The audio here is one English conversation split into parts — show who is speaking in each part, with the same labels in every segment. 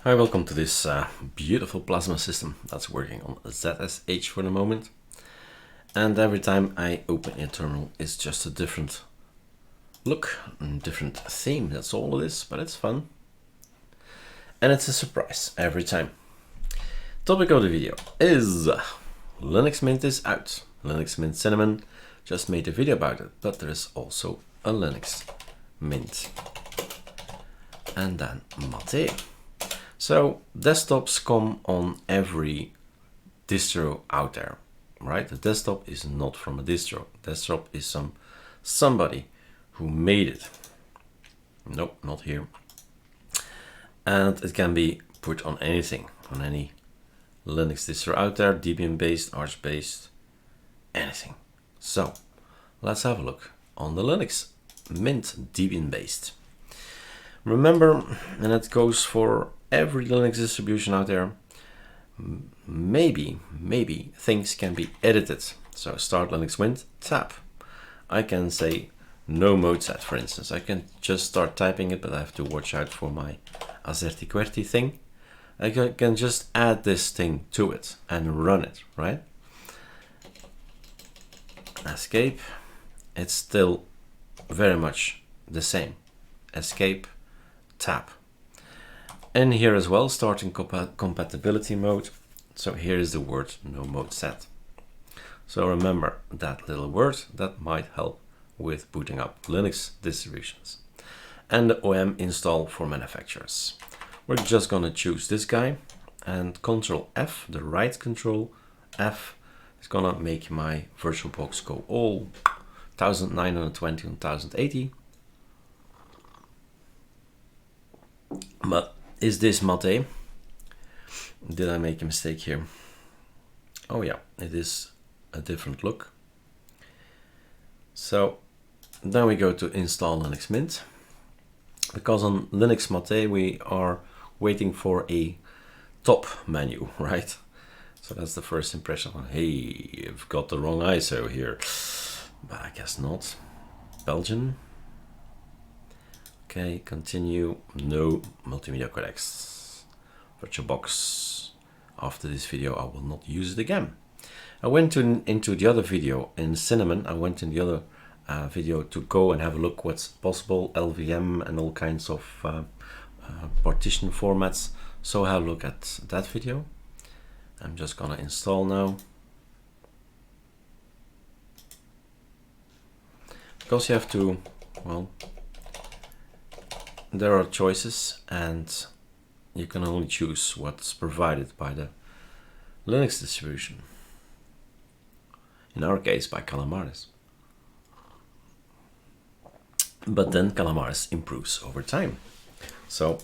Speaker 1: Hi, welcome to this beautiful plasma system that's working on ZSH for the moment. And every time I open a terminal, it's just a different look and different theme. That's all it is, but it's fun. And it's a surprise every time. Topic of the video is Linux Mint is out. Linux Mint Cinnamon just made a video about it, but there is also a Linux Mint. And then Mate. So desktops come on every distro out there, right? The desktop is not from a distro. Desktop is somebody who made it. Nope, not here. And it can be put on anything, on any Linux distro out there, Debian based, Arch based, anything. So let's have a look on the Linux Mint Debian based. Remember, and that goes for every Linux distribution out there, maybe things can be edited. So start Linux Mint, tap. I can say no mode set, for instance. I can just start typing it, but I have to watch out for my Azerty QWERTY thing. I can just add this thing to it and run it, right? Escape. It's still very much the same. Escape, tap. And here as well, starting compatibility mode. So here is the word no mode set. So remember that little word that might help with booting up Linux distributions. And the OM install for manufacturers. We're just gonna choose this guy and Control F, the right Control F is gonna make my VirtualBox go all 1920 and 1080. But is this Mate? Did I make a mistake here? Oh yeah, it is a different look. So then we go to install Linux Mint. Because on Linux Mate we are waiting for a top menu, right? So that's the first impression. Hey, you've got the wrong ISO here. But I guess not. Belgian. Okay, continue. No multimedia codecs. VirtualBox. After this video, I will not use it again. I went into the other video in Cinnamon. I went in the other video to go and have a look what's possible, LVM and all kinds of partition formats. So have a look at that video. I'm just gonna install now. Because you have to, well, there are choices and you can only choose what's provided by the Linux distribution. In our case, by Calamares. But then Calamares improves over time. So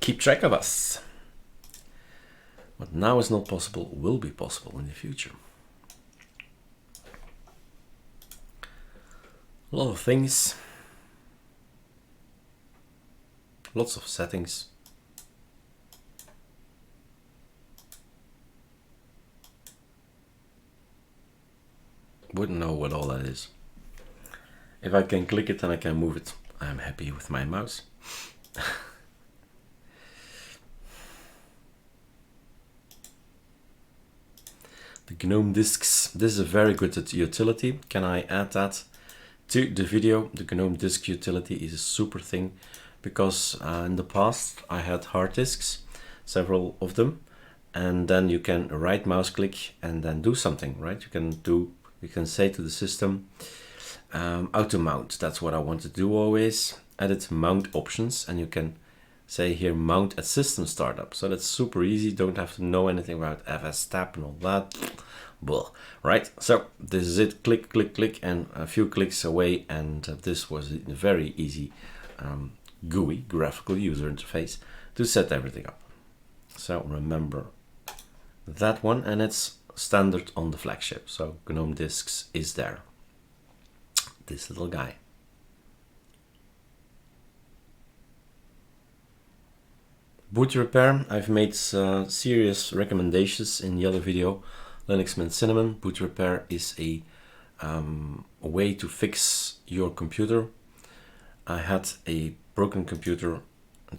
Speaker 1: keep track of us. What now is not possible will be possible in the future. A lot of things. Lots of settings. Wouldn't know what all that is. If I can click it and I can move it, I'm happy with my mouse. The Gnome Disks. This is a very good utility. Can I add that to the video? The Gnome Disk utility is a super thing. Because in the past I had hard disks, several of them, and then you can right mouse click and then do something, right? You can say to the system, auto mount. That's what I want to do always. Edit mount options, and you can say here mount at system startup. So that's super easy. Don't have to know anything about fstab and all that. Blah. Right? So this is it. Click, click, click, and a few clicks away, and this was a very easy GUI, graphical user interface, to set everything up. So remember that one, and it's standard on the flagship. So Gnome Disks is there. This little guy. Boot repair. I've made serious recommendations in the other video. Linux Mint Cinnamon. Boot repair is a way to fix your computer. I had a broken computer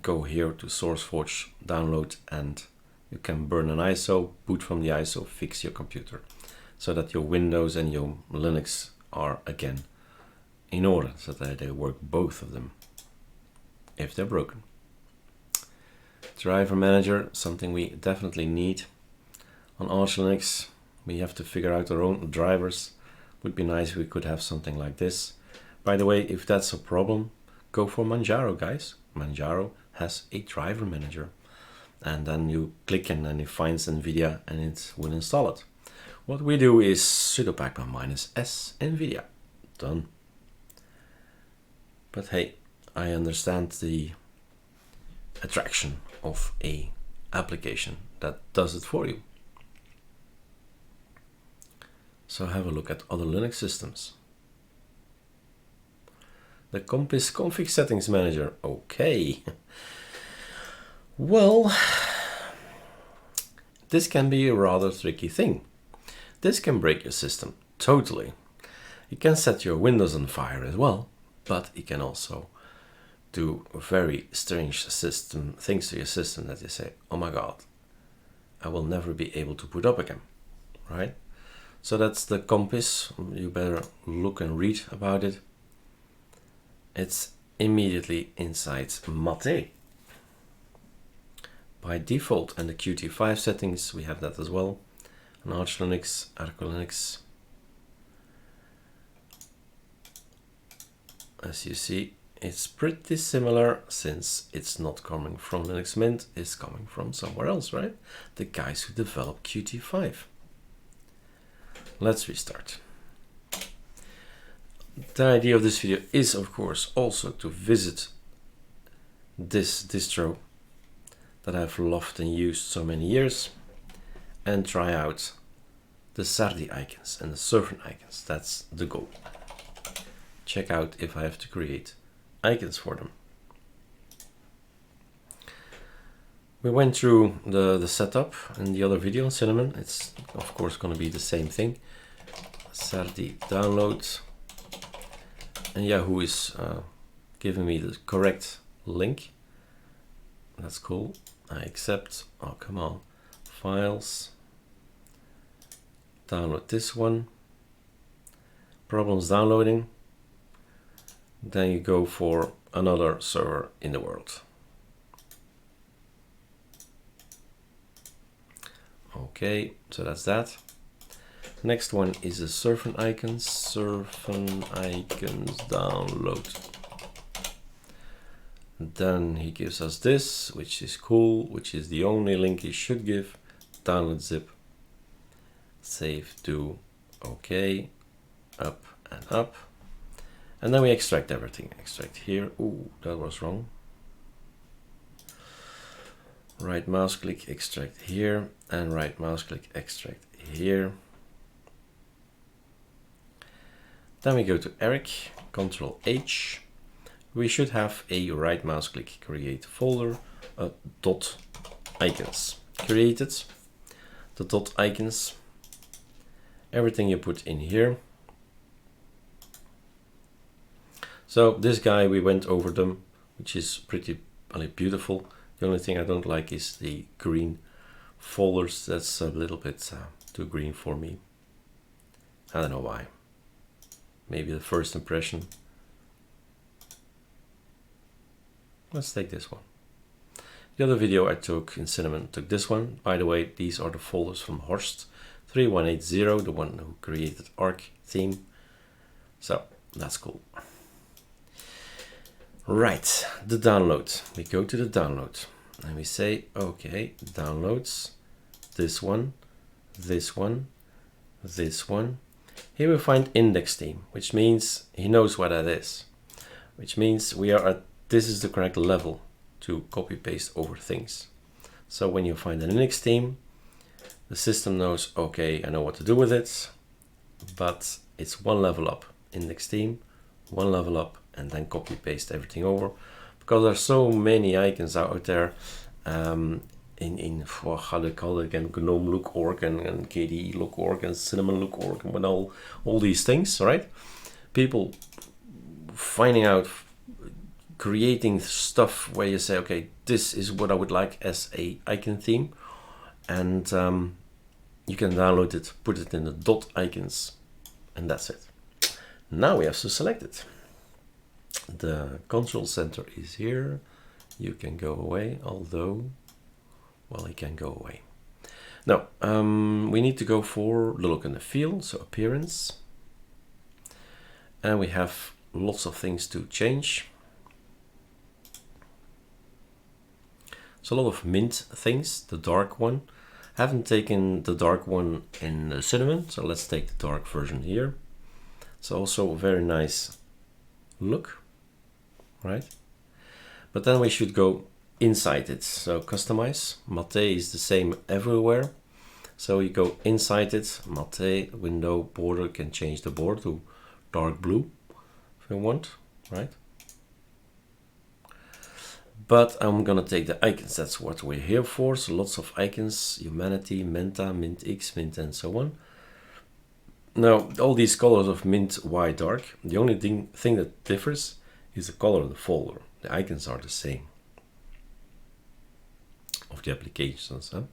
Speaker 1: go here to SourceForge, download, and you can burn an ISO, boot from the ISO, fix your computer, so that your Windows and your Linux are again in order, so that they work, both of them, if they're broken. Driver manager, something we definitely need. On Arch Linux, we have to figure out our own drivers. Would be nice if we could have something like this. By the way, if that's a problem, go for Manjaro, guys. Manjaro has a driver manager. And then you click and then it finds NVIDIA and it will install it. What we do is sudo pacman -s NVIDIA. Done. But hey, I understand the attraction of a application that does it for you. So have a look at other Linux systems. The Compass config settings manager. Okay. Well, this can be a rather tricky thing. This can break your system totally. It can set your Windows on fire as well, but it can also do very strange system things to your system that you say, oh my god, I will never be able to put up again, right? So that's the Compass. You better look and read about it. It's immediately inside Mate. By default, and the Qt5 settings, we have that as well. And Arch Linux, Arco Linux. As you see, it's pretty similar, since it's not coming from Linux Mint, it's coming from somewhere else, right? The guys who developed Qt5. Let's restart. The idea of this video is, of course, also to visit this distro that I've loved and used so many years, and try out the Sardi icons and the Surfn icons. That's the goal. Check out if I have to create icons for them. We went through the setup in the other video on Cinnamon. It's of course going to be the same thing. Sardi download, and Yahoo is giving me the correct link. That's cool. I accept. Oh, come on. Files. Download this one. Problems downloading. Then you go for another server in the world. Okay, so that's that. Next one is the Surfn icons. Surfn icons download. Then he gives us this, which is cool, which is the only link he should give. Download zip. Save to OK. Up and up. And then we extract everything. Extract here. Ooh, that was wrong. Right mouse click, extract here, and right mouse click, extract here. Then we go to Eric, Control H. We should have a right mouse click, create folder, dot icons. Created the dot icons. Everything you put in here. So this guy, we went over them, which is pretty beautiful. The only thing I don't like is the green folders. That's a little bit too green for me. I don't know why. Maybe the first impression. Let's take this one. The other video I took in Cinnamon took this one. By the way, these are the folders from Horst 3180, the one who created Arc theme. So that's cool. Right, the download. We go to the download and we say, okay, downloads, this one, this one, this one. Here we find index theme, which means he knows what that is, which means we are at, this is the correct level to copy paste over things. So when you find an index theme, the system knows, okay, I know what to do with it, but it's one level up. Index theme, one level up, and then copy paste everything over, because there's so many icons out there in how do they call it again, Gnome look org and KDE look org and Cinnamon look org and all these things, right? People finding out creating stuff where you say, okay, this is what I would like as a icon theme, and you can download it, put it in the dot icons, and that's it. Now we have to select it. The control center is here. You can go away, although, well, it can go away. Now, we need to go for the look and the feel, so appearance. And we have lots of things to change. So a lot of mint things, the dark one. Haven't taken the dark one in the cinnamon, so let's take the dark version here. It's also a very nice look, right? But then we should go inside it. So customize, matte is the same everywhere. So you go inside it, matte, window, border, you can change the border to dark blue if you want, right? But I'm gonna take the icons, that's what we're here for. So lots of icons, humanity, menta, mint X, mint, and so on. Now, all these colors of mint, white, dark, the only thing that differs is the color of the folder. The icons are the same of the applications. Huh?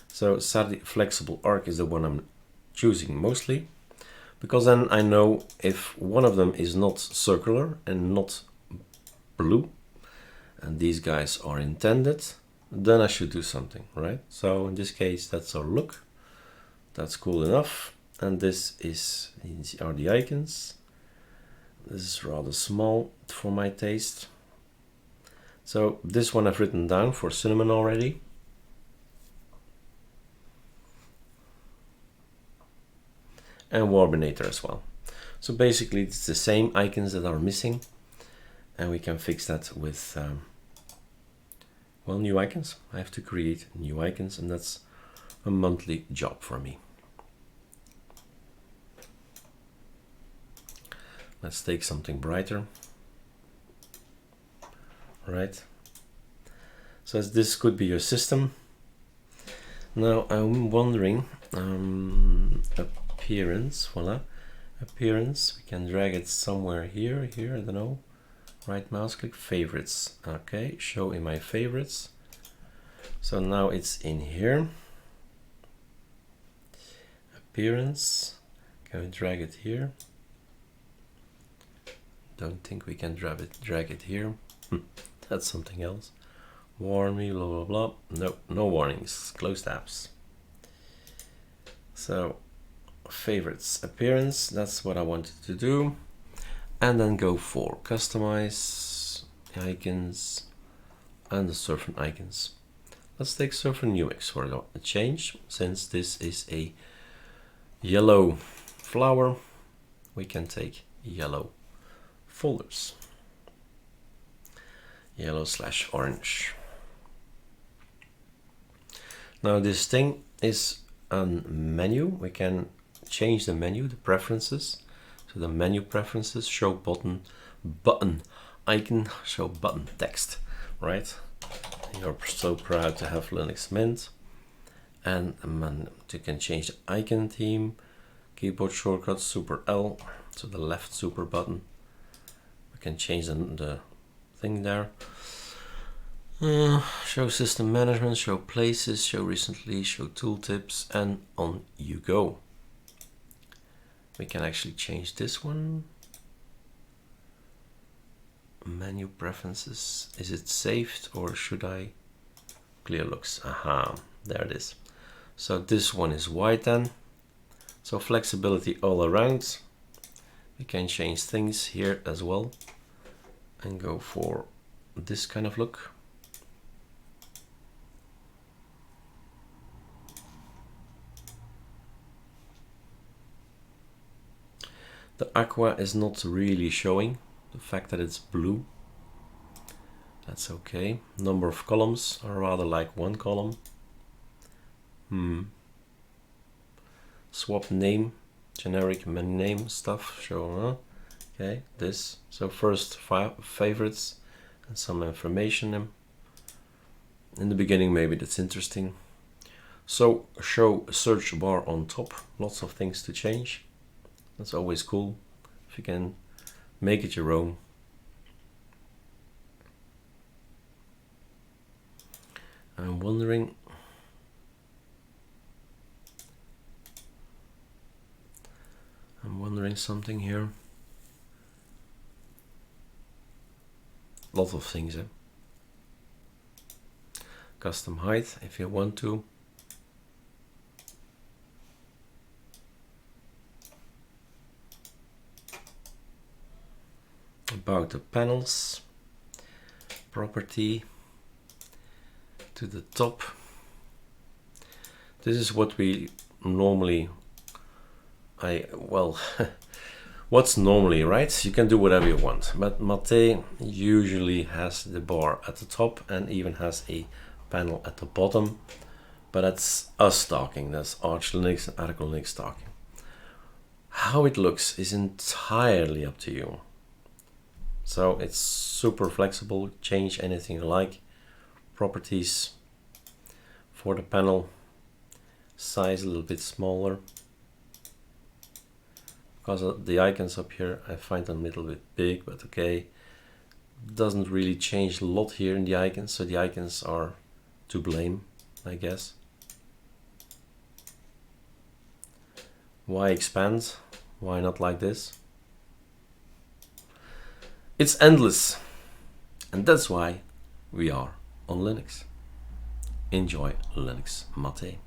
Speaker 1: So Sardi flexible arc is the one I'm choosing mostly, because then I know if one of them is not circular and not blue, and these guys are intended, then I should do something, right? So in this case, that's our look. That's cool enough. And these are the icons. This is rather small for my taste. So this one I've written down for cinnamon already. And Warbinator as well. So basically it's the same icons that are missing, and we can fix that with well, new icons. I have to create new icons, and that's a monthly job for me. Let's take something brighter. Right. So as this could be your system. Now I'm wondering, appearance, voila, appearance. We can drag it somewhere here, I don't know. Right mouse click, favorites. Okay, show in my favorites. So now it's in here. Appearance. Can we drag it here? Don't think we can drag it here. That's something else. Warn me, blah blah blah. No, no warnings. Closed apps. So favorites, appearance. That's what I wanted to do. And then go for customize icons and the Surfn icons. Let's take Surfn UX for a change. Since this is a yellow flower, we can take yellow folders. Yellow/orange. Now this thing is a menu. We can change the menu, the preferences. So the menu preferences, show button icon, show button text, right? You're so proud to have Linux Mint. And you can change the icon theme, keyboard shortcuts, super L, so the left super button. We can change the thing there. Show system management, show places, show recently, show tooltips, and on you go. We can actually change this one. Menu preferences. Is it saved or should I? Clear looks. Aha, there it is. So this one is white then. So flexibility all around. We can change things here as well and go for this kind of look. The aqua is not really showing, the fact that it's blue. That's okay. Number of columns are rather like one column. Swap name, generic name stuff, show, okay, this. So first favorites and some information. In the beginning maybe that's interesting. So show search bar on top, lots of things to change. That's always cool if you can make it your own. I'm wondering something here. Lot of things. Custom height if you want to. About the panels, property to the top. This is what we normally, what's normally, right? You can do whatever you want, but Mate usually has the bar at the top and even has a panel at the bottom, but that's us talking, that's Arch Linux and Arch Linux talking. How it looks is entirely up to you. So it's super flexible, change anything you like. Properties for the panel, size a little bit smaller. Because of the icons up here, I find them a little bit big, but okay. Doesn't really change a lot here in the icons, so the icons are to blame, I guess. Why expand? Why not like this? It's endless, and that's why we are on Linux. Enjoy Linux Mate.